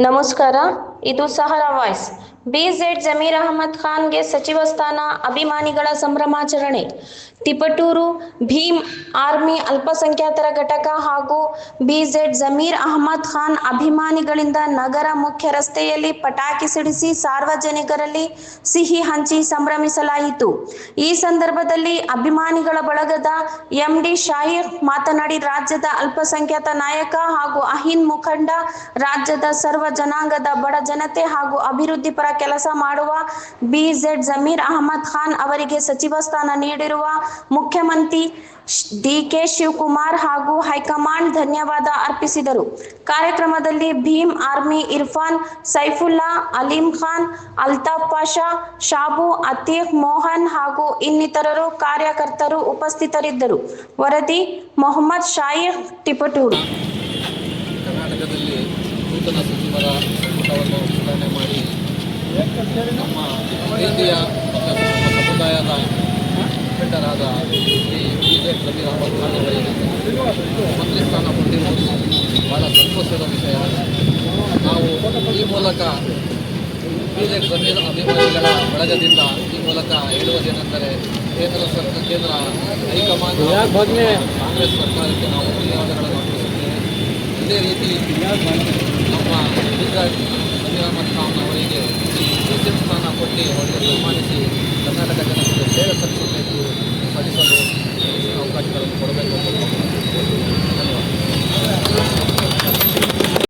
ನಮಸ್ಕಾರ, ಇದು Sahara voice. BZ Zameer Ahmed ಖಾನ್ಗೆ ಸಚಿವ ಸ್ಥಾನ, ಅಭಿಮಾನಿಗಳ ಸಂಭ್ರಮಾಚರಣೆ. ತಿಪಟೂರು ಭೀಮ್ ಆರ್ಮಿ ಅಲ್ಪಸಂಖ್ಯಾತರ ಘಟಕ ಹಾಗೂ ಬಿಜೆಡ್ ಜಮೀರ್ ಅಹಮದ್ ಖಾನ್ ಅಭಿಮಾನಿಗಳಿಂದ ನಗರ ಮುಖ್ಯ ರಸ್ತೆಯಲ್ಲಿ ಪಟಾಕಿ ಸಿಡಿಸಿ ಸಾರ್ವಜನಿಕರಲ್ಲಿ ಸಿಹಿ ಹಂಚಿ ಸಂಭ್ರಮಿಸಲಾಯಿತು. ಈ ಸಂದರ್ಭದಲ್ಲಿ ಅಭಿಮಾನಿಗಳ ಬಳಗದ ಎಂಡಿ ಶಾಹಿರ್ ಮಾತನಾಡಿ, ರಾಜ್ಯದ ಅಲ್ಪಸಂಖ್ಯಾತ ನಾಯಕ ಹಾಗೂ ಅಹಿಂದ್ ಮುಖಂಡ, ರಾಜ್ಯದ ಸರ್ವ ಜನಾಂಗದ ಬಡ ಜನತೆ ಹಾಗೂ ಅಭಿವೃದ್ಧಿ ಪರ ಕೆಲಸ ಮಾಡುವ ಬಿಜೆಡ್ ಜಮೀರ್ ಅಹಮದ್ ಖಾನ್ ಅವರಿಗೆ ಸಚಿವ ಸ್ಥಾನ ನೀಡಿರುವ ಮುಖ್ಯಮಂತ್ರಿ ಡಿಕೆ ಶಿವಕುಮಾರ್ ಹಾಗೂ ಹೈಕಮಾಂಡ್ ಧನ್ಯವಾದ ಅರ್ಪಿಸಿದರು. ಕಾರ್ಯಕ್ರಮದಲ್ಲಿ ಭೀಮ್ ಆರ್ಮಿ ಇರ್ಫಾನ್, ಸೈಫುಲ್ಲಾ, ಅಲೀಂ ಖಾನ್, ಅಲ್ತಾಫ್ ಪಾಷಾ, ಶಾಬು, ಅತೀಕ್, ಮೋಹನ್ ಹಾಗೂ ಇನ್ನಿತರರು ಕಾರ್ಯಕರ್ತರು ಉಪಸ್ಥಿತರಿದ್ದರು. ವರದಿ ಮೊಹಮ್ಮದ್ ಶಾಯಿಖ್, ತಿಪಟೂರು. ಕರ್ನಾಟಕದಲ್ಲಿ ನೂತನ ಸಚಿವರ ಸಂಪುಟವನ್ನು ವಿಸ್ತರಣೆ ಮಾಡಿ ನಮ್ಮ ಪ್ರೀತಿಯ ಸಮುದಾಯದ ಮುಖಂಡರಾದ ಶ್ರೀ ಬಿಜೆಡ್ ಜಮೀರ್ ಅಹಮದ್ ಖಾನ್ ಅವರಿಗೆ ಮಂತ್ರಿ ಸ್ಥಾನ ಕೊಟ್ಟಿರುವುದು ಬಹಳ ಸಂತೋಷದ ವಿಷಯ. ನಾವು ಈ ಮೂಲಕ ಬಿಜೆಡ್ ಜಮೀರ್ ಅಭಿಮಾನಿಗಳ ಬಳಗದಿಂದ ಈ ಮೂಲಕ ಹೇಳುವುದೇನೆಂದರೆ, ಕೇಂದ್ರ ಹೈಕಮಾಂಡ್ ಕಾಂಗ್ರೆಸ್ ಸರ್ಕಾರಕ್ಕೆ ನಾವು ಧನ್ಯವಾದಗಳನ್ನು ಅರ್ಪಿಸುತ್ತೇವೆ. ಇದೇ ರೀತಿ ನಮ್ಮ ಬಿಜೆಡ್ ಜಮೀರ್ ಅಹಮದ್ ಖಾನ್ ಅವರಿಗೆ ಸಚಿವ ಸ್ಥಾನ ಕೊಟ್ಟು ಅವರಿಗೆ ಸನ್ಮಾನಿಸಿ ಕರ್ನಾಟಕ ಜನತೆಗೆ ಸೇವೆ ಸಲ್ಲಿಸಲು ಅವಕಾಶಗಳನ್ನು ಕೊಡಬೇಕು.